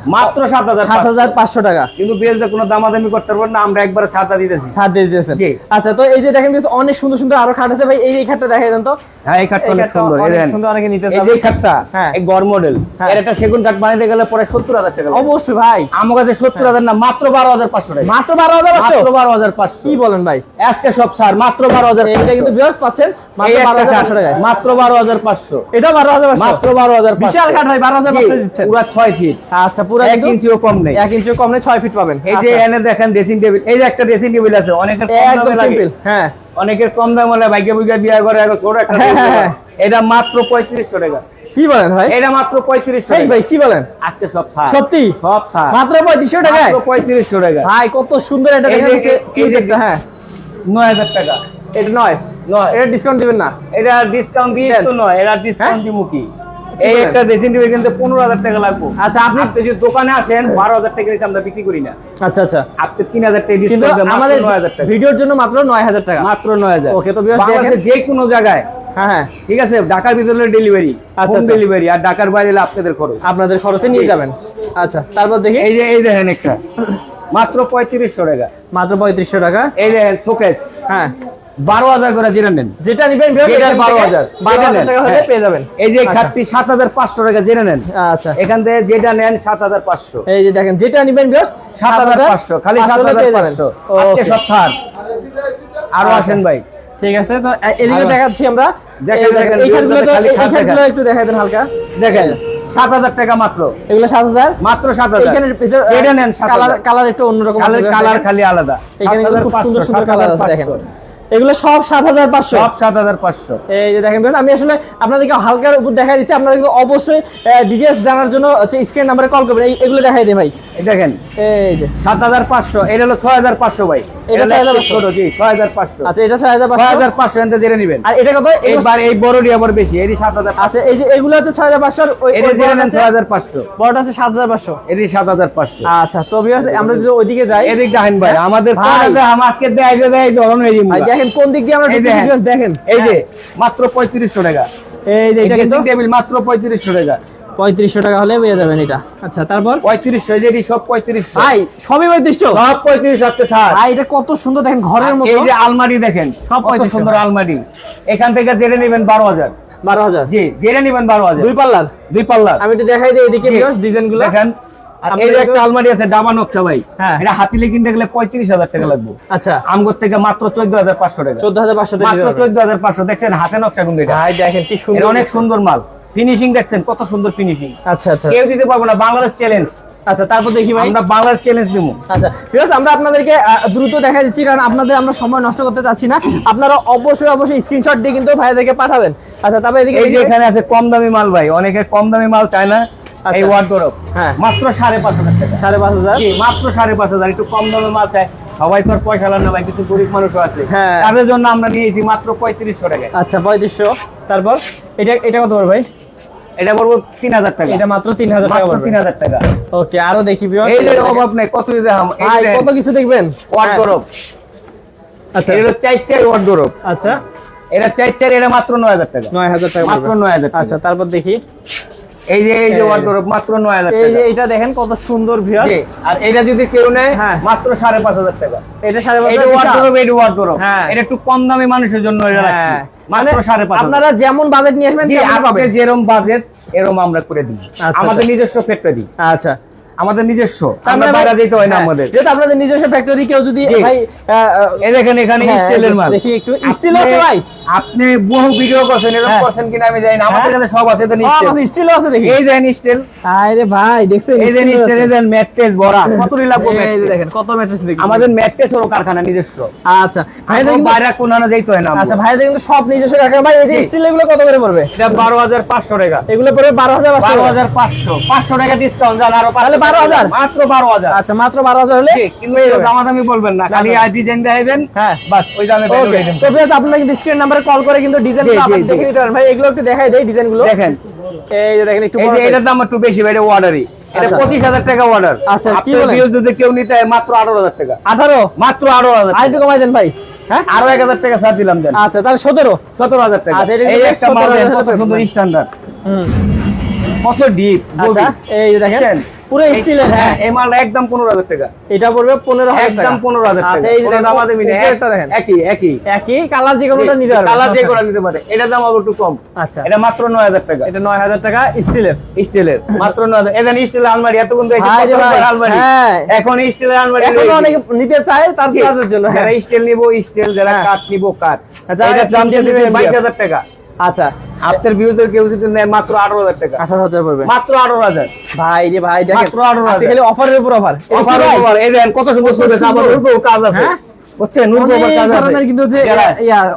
মাত্র 7500। 7500 টাকা কিন্তু বিএসডি কোনো দামাদামি করতে পারবেন না, আমরা একবারে ছাড়টা দিতেছি। ছাড় দিয়ে দিয়েছেন। জি। আচ্ছা তো এই যে দেখেন ভিউয়ার্স অনেক সুন্দর সুন্দর আরো খাট আছে ভাই, এই খাটটা দেখাই দেন তো। হ্যাঁ এই কাঠটা অনেক সুন্দর। এই দেখেন, সুন্দর, অনেকে নিতে এই যে চাবে। এই কাঠটা, হ্যাঁ। এই গড় মডেল, হ্যাঁ। এর একটা সেগুন কাঠ বানাইতে গেলে পরে 70000 টাকা লাগবে। অবশ্যই ভাই, আমার কাছে 70000 না, মাত্র 12500 টাকা। মাত্র 12500। মাত্র 12500। কি বলেন ভাই? আজকে সব ছাড়, মাত্র 12500। এটা কিন্তু ভিউয়ার্স পাচ্ছেন মাত্র 12500 টাকায়। মাত্র 12500। এটা 12500। মাত্র 12500। বিশাল কাঠ ভাই, 12500 দিচ্ছেন। পুরো 6 ফিট। আচ্ছা পুরো 1 ইঞ্চিও কম নেই। 1 ইঞ্চিও কম নেই, 6 ফিট পাবেন। এই যে এনে দেখেন ড্রেসিং টেবিল, এই যে একটা ড্রেসিং টেবিল আছে, অনেকের কম একদম দামে লাগে। সিম্পল। হ্যাঁ অনেকের কম দাম হলে ভাগ্য বুঝা বিয়া করে এখন ছোট একটা হ্যাঁ, table হ্যাঁ। হয়। এটা মাত্র 3500 টাকা। কি বলেন ভাই? এটা মাত্র 3500 এই টাকা। ভাই কি বলেন? আজকে সব ছাড়। সত্যি? সব ছাড়। মাত্র 3500 টাকায়? মাত্র 3500 টাকা। ভাই কত সুন্দর এটা এই দেখেন যে- হচ্ছে কি এই যে- দেখতে। হ্যাঁ 9000 টাকা। এটা নয়, নয়। এটা ডিসকাউন্ট দিবেন না? এটা ডিসকাউন্ট দিয়ে দেন। তো নয়, এটা ডিসকাউন্ট দিমু কি? এই বলেন? একটা ড্রেসিং টেবিল কিনতে 15000 টাকা লাগবে। আচ্ছা আপনি আপনি যদি দোকানে আসেন 12000 টাকা দিয়ে আমরা বিক্রি করি না। আচ্ছা আচ্ছা, আপনি 3000 টাকা কিন্তু ডিসকাউন্ট দেন, আমাদের 9000 টাকা। ভিডিওর জন্য মাত্র 9000 টাকা। মাত্র 9000। ওকে, তো viewers বাংলাদেশের যে কোনো জায়গায়, হ্যাঁ হ্যাঁ, ঠিক আছে, ঢাকার ভিতরে ডেলিভারি, আচ্ছা, হোম আচ্ছা। ডেলিভারি, আর ঢাকার বাইরে হলে আপনাদের খরচ। আপনাদের খরচে নিয়ে যাবেন। আচ্ছা তারপর দেখি, এই যে এই দেখেন একটা মাত্র 3500 টাকা। মাত্র 3500 টাকা। এই দেখেন শোকেস হ্যাঁ 12000 করে জেনে নেন। যেটা নিবেন ভিউয়ার্স, যেটা এখান থেকে 12000 12000 টাকা হলে হ্যাঁ। পেয়ে যাবেন। এই যে আচ্ছা। খাটটি 7500 টাকা জেনে নেন। আচ্ছা এখান থেকে যেটা নেন 7500। এই যে দেখেন যেটা নিবেন ভিউয়ার্স 7500 খালি 7500। আজকে ওকে সব ছাড়। আরো আসেন ভাই। ঠিক আছে, তো এদিকে আরো- দেখাচ্ছি আমরা। দেখেন, দেখেন, এইখানগুলো তো খালি খাট এইখানগুলো দেখান। একটু দেখাই দেন হালকা। দেখেন 7000 টাকা মাত্র। এগুলো 7000। মাত্র 7000। এখানের ভিতর যেটা নেন কালার 7000। কালার একটু অন্যরকম আছে। কালার খালি আলাদা। এখানে কিন্তু খুব সুন্দর সুন্দর কালার আছে দেখেন। এগুলো সব 7500। সব 7500। এই যে দেখেন ভিউয়ার্স, আমি আসলে আপনাদেরকে হালকার উপর দেখাই দিচ্ছি, আপনারা কিন্তু অবশ্যই ডিটেইলস জানার জন্য স্ক্রিন নম্বরে কল করবেন। এগুলো দেখাই দিই ভাই। এই দেখেন এই যে 7500। এটা হলো 6500 ভাই। এটা হলো 6500 ছোট, জি 6500। আচ্ছা এটা 6500। 6500 এনতে জেনে নেবেন। আর এটা কত? এইবার এই বড়ডি আবার বেশি, এটি 7500। আচ্ছা এই যে এগুলো হচ্ছে 6500 আর ওই এটা জেনে নেন 6500। বড়টা আছে 7500। এটি 7500। আচ্ছা তো ভিউয়ার্স আমরা যদি ওইদিকে যাই, এদিক দেখেন ভাই, আমাদের ভাই। কাছে আজকে দেয় ধরন এই ভাই দেখেন কোন দিক দিয়ে আমরা এই দেখেন। ভিউয়ার্স দেখেন। এই যে মাত্র 3500 টাকা। এই যে এই এটা কিন্তু ড্রেসিং টেবিল মাত্র 3500 টাকা। 3500 টাকা হলে পেয়ে যাবেন এটা। আচ্ছা তারপর 3500, এই যে এটি সব 3500। ভাই সবই 3500। সব 3500 আজকে ছাড়। ভাই এটা কত সুন্দর দেখেন, ঘরের মতো। এই যে আলমারি দেখেন, সব কত 3500 সুন্দর আলমারি। এখান থেকে জেনে নেবেন 12000। 12000। জি জেনে নেবেন 12000। দুই পাল্লার। দুই পাল্লা। আমি একটু দেখাই দিই এদিকে ভিউয়ার্স ডিজাইনগুলো দেখেন। আর আপনি এই যে দেখুন। একটা আলমারি আছে ডাবা নকশা ভাই, হ্যাঁ। এটা হাতিলে কিনতে গেলে 35000 টাকা লাগবে। আচ্ছা আমগর থেকে মাত্র 14500 টাকা। 14500 টাকা মাত্র 14500। দেখছেন হাতে নকশা কিন্তু এটা। ভাই দেখেন কি এটা সুন্দর। অনেক সুন্দর মাল। ফিনিশিং দেখছেন কত সুন্দর ফিনিশিং। আচ্ছা আচ্ছা কেউ দিতে পারবো না, বাংলাদেশ চ্যালেঞ্জ। আচ্ছা তারপর দেখি ভাই। আমরা বাংলাদেশ চ্যালেঞ্জ দিব। আচ্ছা ভিউয়ার্স আমরা আপনাদেরকে দ্রুত দেখা দিচ্ছি, কারণ আপনাদের আমরা সময় নষ্ট করতে চাচ্ছি না। আপনারা অবশ্যই অবশ্যই স্ক্রিনশট দিয়ে কিন্তু ভাইদেরকে পাঠাবেন। আচ্ছা তারপর এদিকে এই যে এখানে আছে কম দামি মাল ভাই, অনেকে কম দামি মাল চায় না। আচ্ছা। এই ওয়ার্ডরোব হ্যাঁ। মাত্র 5500 টাকা। 5500। জি মাত্র 5500। একটু কম দামে মাল চায়, সবাই তো আর পয়সা লান না ভাই, কিছু গরিব মানুষও আছে। হ্যাঁ। তাদের জন্য আমরা নিয়েছি মাত্র 3500 টাকা। আচ্ছা 3500। তারপর এটা এটা কত পড়বে ভাই? এটা বলবো 3000 টাকা। এটা মাত্র 3000 টাকা মাত্র পড়বে। 3000 টাকা। ওকে আরো দেখি ভিউয়ার্স। এই যে অভাব নাই, কত দিতে হাম। ভাই কত কিছু দেখবেন। ওয়ার্ডরোব। আচ্ছা এটা হলো 4 ওয়ার্ডরোব। আচ্ছা এটা 4 এটা মাত্র 9000 টাকা। 9000 টাকা মাত্র 9000 টাকা। আচ্ছা, তারপর দেখি এই যে ওয়ার্ডরোব মাত্র 9000 এই টাকা। যে এটা দেখেন কত সুন্দর ভিউয়ার। জি, আর এটা যদি কেউ নেয় হ্যাঁ। মাত্র 5500 টাকা। এটা 5500 এটা ওয়ার্ডরোব, এটা ওয়ার্ডরোব। হ্যাঁ। এটা একটু কম দামি মানুষের জন্য এটা রাখছি। মাত্র 5500। আপনারা যেমন বাজেট নিয়ে আসবেন জি, তেমন আপনি পাবেন। যেরকম বাজেট এরকম আমরা করে দিই। আচ্ছা, আমাদের নিজস্ব ফ্যাক্টরি, আচ্ছা, আমাদের নিজস্ব, তার আমরা মানে বাইরে ভাই- যেতে হয় না হ্যাঁ, আমাদের। যেহেতু আপনাদের নিজস্ব ফ্যাক্টরি, কেউ যদি জি। ভাই এই দেখেন এখানে হ্যাঁ, স্টিলের মাল। দেখি একটু স্টিল আছে ভাই। আপনি বহু ভিডিও করছেন, এরকম হ্যাঁ। করছেন কিনা আমি জানি না। আমাদের কাছে সব আছে। স্টিল আছে দেখি। এই দেখেন স্টিল, আরে ভাই দেখছেন এই যে steel স্টিল, আছে। এই দেখেন ম্যাট্রেস ভরা। কত লাগবে এই যে ম্যাট্রেস? দেখেন কত ম্যাট্রেস দেখি। আমাদের ম্যাট্রেসেরও কারখানা নিজস্ব। আচ্ছা ভাই আমাদের কিন্তু বাইরে কোনানো যাইতে হয় না। আচ্ছা ভাই কিন্তু সব নিজস্ব রাখেন ভাই। এই যে জি। স্টিল এগুলো কত করে পড়বে? এটা 12500 টাকা। এগুলো পড়বে 12500। 12500, 500 টাকা ডিসকাউন্ট জান আরো। তাহলে 12000? মাত্র 12000। আচ্ছা, মাত্র 12000 হলে জি, কিন্তু এই দামাদামি বলবেন না, খালি না। আই ডিজাইন দেখাইবেন। হ্যাঁ। বাস ওই দামে ওকে, পেয়ে যাবেন। তো বেশ আপনারা কিন্তু স্ক্রিন নাম্বারে কল করে কিন্তু ডিজাইনগুলো জি, জি, আপনারা জি। দেখে নিতে পারেন ভাই। এগুলো একটু দেখাই দেই ডিজাইনগুলো। দেখেন এই যে দেখেন একটু এই বড় যে size। এটার দাম একটু বেশি ভাই, এটা অর্ডারই। এটা আচ্ছা। 25000 টাকা অর্ডার। আচ্ছা, কি আপনার বলেন? ভিউজ যদি কেউ নিতে হয় মাত্র 18000 টাকা। 18 মাত্র 18000 আর একটু কমাই দেন ভাই। হ্যাঁ, আরো 1000 টাকা ছাড় দিলাম দেন। আচ্ছা তাহলে 17। 17000 টাকা। আচ্ছা, এটা এই কিন্তু একটা মাল 17,000 দেখেন, কত টাকা সুন্দর পাবেন। স্ট্যান্ডার্ড, হুম। কত ডিপ। আচ্ছা, এই যে দেখেন পুরো স্টিলের। হ্যাঁ, হ্যাঁ, এই মালটা একদম 15000 টাকা। এটা পড়বে 15000 টাকা। একদম 15000 টাকা। আচ্ছা, এই যে কোনো দেখেন, দামাদামি নেই। উপরেরটা দেখেন। একই একই কালার যে কোনোটা নিতে পারবেন। কালার যে করে নিতে পারে। এটার দাম আবার একটু কম। আচ্ছা, এটা মাত্র 9000 টাকা। এটা 9000 টাকা স্টিলের। স্টিলের মাত্র 9000। এখানে স্টিলের আলমারি এত কিন্তু ভাই রে ভাই, আলমারি। হ্যাঁ। এখন স্টিলের আলমারি এখন অনেক নিতে চায় তার জি। তাদের জন্য। হ্যাঁ। যারা স্টিল নিবো স্টিল, যারা হ্যাঁ। কাঠ নিবো কাঠ। আচ্ছা, এটার দাম তিনটে দিবে দিবেন 22000 টাকা। আচ্ছা, আপনার ভিউদের কেউ যদি নেয় মাত্র 18000 টাকা। 18000 পড়বে। মাত্র 18000। ভাই রে ভাই দেখেন মাত্র 18,000 আজকে খালি অফারের উপর অফার। Offer offer. এই দেখেন কত সুন্দর কত সুন্দর সুন্দর। আবার কাজ আছে। হ্যাঁ? বুঝছেন? নুরবো অনেক কাজ আছে। ধরনের কিন্তু যে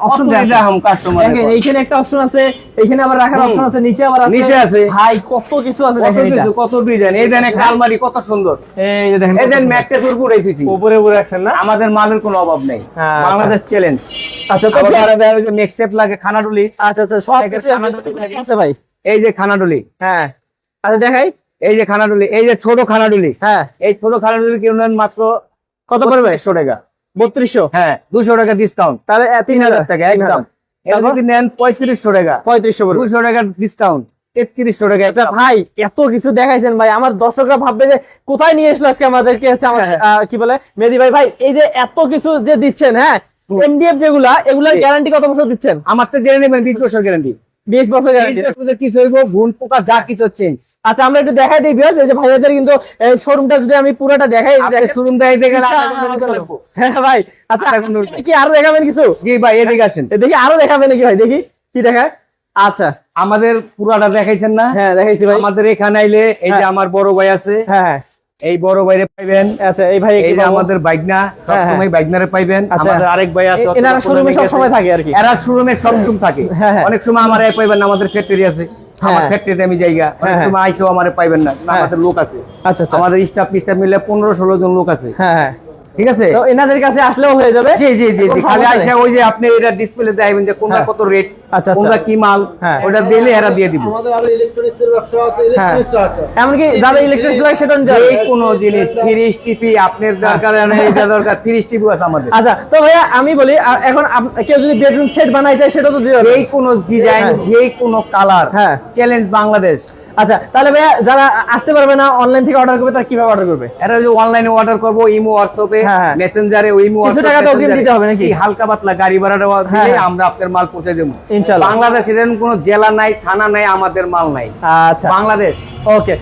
অপশন দেয়া আছে। কাস্টমার। দেখেন এইখানে একটা অপশন আছে, এইখানে আবার রাখার অপশন আছে, নিচে আবার আছে। নিচে আছে। ভাই কত কিছু আছে কত দেখেন এটা। কিছু, কত ডিজাইন। এই দেন একটা আলমারি কত সুন্দর। এই যে দেখেন এই দেন ম্যাট্রেস উপর রেখেছি। উপরে উপরে রাখছেন না? আমাদের মালের কোনো অভাব নেই। হ্যাঁ, বাংলাদেশ চ্যালেঞ্জ। আচ্ছা, তো আবার যারা দেখা যায় যে নেক্সট লাগে খানাডুলি। আচ্ছা আচ্ছা সব কিছু আছে ভাই। এই যে খানাডুলি, হ্যাঁ, আচ্ছা দেখাই। এই যে খানাডুলি, এই যে ছোট খানাডুলি। হ্যাঁ, এই ছোট খানাডুলি কেউ নেন মাত্র কত পড়বে? 200 টাকা। 3200। হ্যাঁ, 200 টাকা ডিসকাউন্ট। তাহলে 3000 টাকা একদম। এটা তারপর? যদি নেন 3500 টাকা। 3500 পড়বে। 200 টাকা ডিসকাউন্ট, 3300 টাকা। আচ্ছা ভাই এত কিছু দেখাইছেন ভাই, আমার দর্শকরা ভাববে যে কোথায় নিয়ে আসলো আজকে আমাদেরকে, হচ্ছে আমার কি বলে মেহেদী ভাই। ভাই এই যে এত কিছু যে দিচ্ছেন, হ্যাঁ, এমডিএফ যেগুলা, এগুলার জি। গ্যারান্টি কত বছর দিচ্ছেন? আমার তো জেনে নেবেন 20 বছর গ্যারান্টি। 20 বছর গ্যারান্টি। কিছু হইব, গুণ পোকা যা কিছু চেঞ্জ। আচ্ছা, আমরা একটু দেখাই দিই ভিউয়ার্স, এই যে ভাইয়াদের কিন্তু শোরুমটা যদি আমি পুরোটা দেখাই, শুরুম দেখাই দেখেন। হ্যাঁ ভাই। আচ্ছা, কি আরো দেখাবেন কিছু? জি ভাই, এদিকে আসেন। দেখি আরো দেখাবেন নাকি ভাই, দেখি কি দেখায়। আচ্ছা, আমাদের পুরাটা দেখাইছেন না? হ্যাঁ দেখাইছি ভাই। আমাদের এখানে আইলে এই যে হ্যাঁ। আমার বড় ভাই আছে, হ্যাঁ হ্যাঁ, এই বড় ভাইরে পাইবেন। আচ্ছা এই ভাই এই যে আমাদের বাইকনা, সবসময় বাইকনারে পাইবেন। আচ্ছা। আমাদের আরেক ভাই আছে, এনারা শোরুমে সব সময় থাকে আর কি। এরা শোরুমে সবসময় থাকে। হ্যাঁ, হ্যাঁ। অনেক সময় আমার পাইবেন না, আমাদের ফ্যাক্টরি আছে। আমার হ্যাঁ। ফ্যাক্টরিতে আমি জায়গা, অনেক হ্যাঁ। সময় আইসেও আমারে পাইবেন না, হ্যাঁ। আমাদের লোক আছে। আচ্ছা আচ্ছা, আমাদের স্টাফ মিলে 15-16 জন লোক আছে। হ্যাঁ হ্যাঁ, ঠিক আছে? তো এনাদের কাছে আসলেও হয়ে যাবে। জি জি জি, কোনো খালি সমস্যা আইসা নেই। ওই যে আপনি এটা ডিসপ্লে দেখাবেন যে কোনটা হ্যাঁ। কত রেট, আচ্ছা, কোনটা কি মাল, হ্যাঁ। ওটা দিলে এরা দিয়ে দিব। আমাদের আরো ইলেকট্রনিক্স এর ব্যবসা আছে, হ্যাঁ, ইলেকট্রনিক্স আছে। এমনকি যারা ইলেকট্রিক্স লাগে সেটা নিতে যে পারবে। কোনো জিনিস 30 টিপি আপনার দরকার, এটা দরকার 30 টিপি আছে আমাদের। আচ্ছা, তো ভাইয়া আমি বলি এখন কেউ যদি বেডরুম সেট বানাই চায় সেটা তো দিয়ে দেবে। যেই কোনো ডিজাইন, হ্যাঁ। যেই কোনো কালার, হ্যাঁ। চ্যালেঞ্জ বাংলাদেশ। আচ্ছা, তাহলে ভাইয়া যারা আসতে পারবে না, অনলাইন থেকে অর্ডার করবে, তারা কিভাবে অর্ডার করবে? এটা যে অনলাইনে অর্ডার করবো, ইমো হোয়াটসঅ্যাপে, হ্যাঁ, হ্যাঁ। মেসেঞ্জারে, ইমো কিছু টাকা তো অগ্রিম দিতে হবে নাকি? হালকা পাতলা গাড়ি ভাড়া দেওয়া হ্যাঁ, দিলে হ্যাঁ। আমরা আপনার মাল পৌঁছে দেবো ইনশাআল্লাহ। বাংলাদেশ। এরকম কোনো জেলা নাই, থানা নাই, আমাদের মাল নাই, আচ্ছা, বাংলাদেশ। ওকে।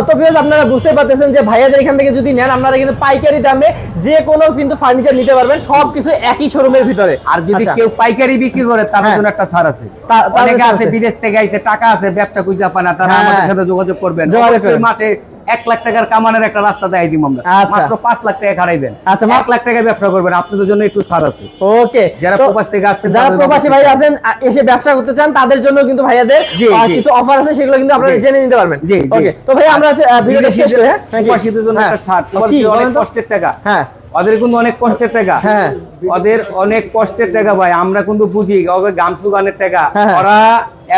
তো ভিউয়ার্স আপনারা বুঝতে পারতেছেন যে ভাইয়াদের এখান থেকে যদি নেন, আপনারা কিন্তু পাইকারি দামে যে কোনো কিন্তু ফার্নিচার নিতে পারবেন, সবকিছু একই শোরুমের ভিতরে। আর যদি আচ্ছা। কেউ পাইকারি বিক্রি করে তাদের হ্যাঁ। জন্য একটা ছাড় আছে। তাদের অনেকে ছাড় আছে আছে। বিদেশ থেকে আইছে, টাকা আছে, ব্যবসা খুঁজে পায় না, তারা হ্যাঁ। আমাদের সাথে যোগাযোগ করবেন। যোগাযোগ অবশ্যই করবেন। মাসে 1 লাখ টাকার কামানোর একটা রাস্তা দেখাই দিব আমরা। আচ্ছা। মাত্র 5 লাখ টাকা খাড়াইবেন। আচ্ছা, 1 লাখ টাকা ব্যবসা করবেন, আপনাদের জন্য একটু ছাড় আছে। ওকে। যারা তো প্রবাস থেকে আসছেন, যারা তাদের প্রবাসী জন্য ভাই আছেন এসে ব্যবসা করতে চান, তাদের জন্য কিন্তু ভাইয়াদের জি, জি। কিছু অফার আছে, সেগুলো কিন্তু আপনারা জি। জেনে নিতে পারবেন। জি, জি। ওকে, তো ভাই আমরা ভিডিওটা শেষ করি। হ্যাঁ, প্রবাসীদের জন্য একটা ছাড়। কি প্রবাসী অনেক বলেন তো? কষ্টের টাকা। হ্যাঁ, ওদের কিন্তু অনেক কষ্টের টাকা। হ্যাঁ। ওদের অনেক কষ্টের টাকা ভাই, আমরা কিন্তু বুঝি ওদের গাম সুগানের টাকা। হ্যাঁ। ওরা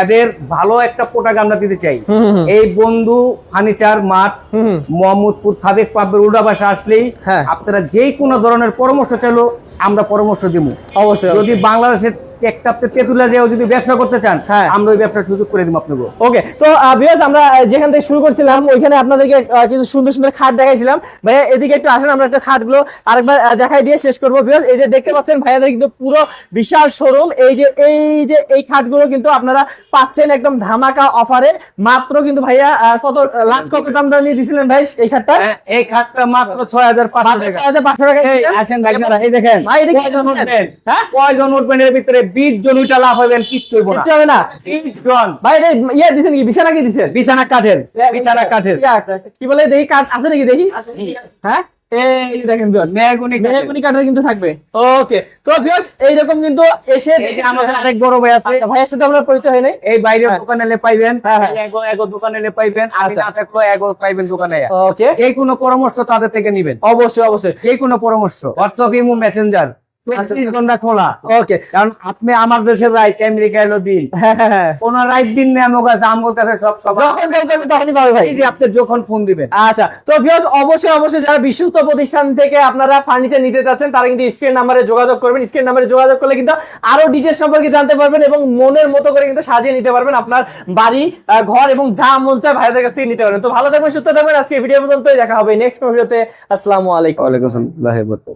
এদের ভালো একটা প্রোডাক্ট আমরা দিতে চাই। এই বন্ধু ফার্নিচার মার্ট মোহাম্মদপুর সাদেক পাম্পের উল্টা পাশে আসলেই হ্যাঁ। আপনারা যে কোনো ধরনের পরামর্শ চাইলো আমরা পরামর্শ দিব। অবশ্যই যদি বাংলাদেশের টেকটাপতে তেতুলিয়া যেও যদি ব্যবসা করতে চান, হ্যাঁ। আমরা ওই ব্যবসার সুযোগ করে দিব আপনাকে। ওকে, তো ভিউয়ার্স আমরা যেখান থেকে শুরু করছিলাম ওইখানে আপনাদেরকে কিছু সুন্দর সুন্দর খাট দেখাইছিলাম। ভাইয়া এদিকে একটু আসেন, আমরা একটা খাটগুলো আরেকবার দেখাই দিয়ে শেষ করবো। ভিউয়ার্স এই যে দেখতে পাচ্ছেন ভাইয়াদের কিন্তু পুরো বিশাল শোরুম। এই খাটগুলো কিন্তু আপনারা পাচ্ছেন একদম ধামাকা অফারে মাত্র। কিন্তু ভাইয়া কত লাস্ট কত দাম নিয়ে দিছিলেন ভাই এই খাটটা? এই খাটটা মাত্র 6500 টাকা। 6500 টাকা। আসেন ভাইরা, এই দেখেন ভাই এটা কি কয়জন উঠবেন? হ্যাঁ? কয়জন উঠবেন? এর ভিতরে 20 জন উঠা লাভ হবেন, কিচ্ছু হইব না। কিচ্ছু হবে না 20 জন। ভাই এটা ইয়ে দিছেন কি, বিছানা কি দিছেন? বিছানা কাঠের, বিছানা কাঠের। কি বলে দেখি কাঠ আছে নাকি দেখি। হ্যাঁ এই দেখেন ভিউয়ার্স মেহগুনি কাঠের। মেহগুনি কাঠের কিন্তু থাকবে। ওকে, তো ভিউয়ার্স এইরকম কিন্তু এসে এই যে আমাদের আরেক বড় ভাই আছে, আচ্ছা, ভাইয়ের সাথে আমরা পরিচয় হয় নাই। এই বাইরের হ্যাঁ। দোকানে এলে পাইবেন, হ্যাঁ, হ্যাঁ। এগো এগো দোকানে এলে পাইবেন, আমি আচ্ছা। না থাকলেও এগো পাইবেন দোকানে। ওকে, যে কোনো পরামর্শ তাদের থেকে নিবেন, অবশ্যই অবশ্যই। যে কোনো পরামর্শ। হোয়াটসঅ্যাপ, ইমো, মেসেঞ্জার 24 ঘন্টা খোলা। ওকে, কারণ আপনি আমার দেশের রাইট, আমেরিকা এলো দিন, হ্যাঁ হ্যাঁ হ্যাঁ, কোন রাইট দিন নেই আমার কাছে, আমার কাছে সব সব যখন বলতে তখনই পাবে ভাই। এই যে আপনি যখন ফোন দিবেন। আচ্ছা, তো ভিউয়ার্স অবশ্যই অবশ্যই যারা বিশ্বস্ত প্রতিষ্ঠান থেকে আপনারা ফার্নিচার নিতে চাচ্ছেন তারা কিন্তু স্ক্রিন নাম্বারে যোগাযোগ করবেন। স্ক্রিন নাম্বারে যোগাযোগ করলে কিন্তু আরো ডিটেইলস সম্পর্কে জানতে পারবেন এবং মনের মতো করে কিন্তু সাজিয়ে নিতে পারবেন আপনার বাড়ি, ঘর এবং যা মন চায় ভাইদের কাছ থেকে নিতে পারবেন। তো ভালো থাকবেন, সুস্থ থাকবেন। আজকে ভিডিও পর্যন্তই, দেখা হবে নেক্সট ভিডিওতে। আসসালামু আলাইকুম। ওয়ালাইকুম আসসালাম।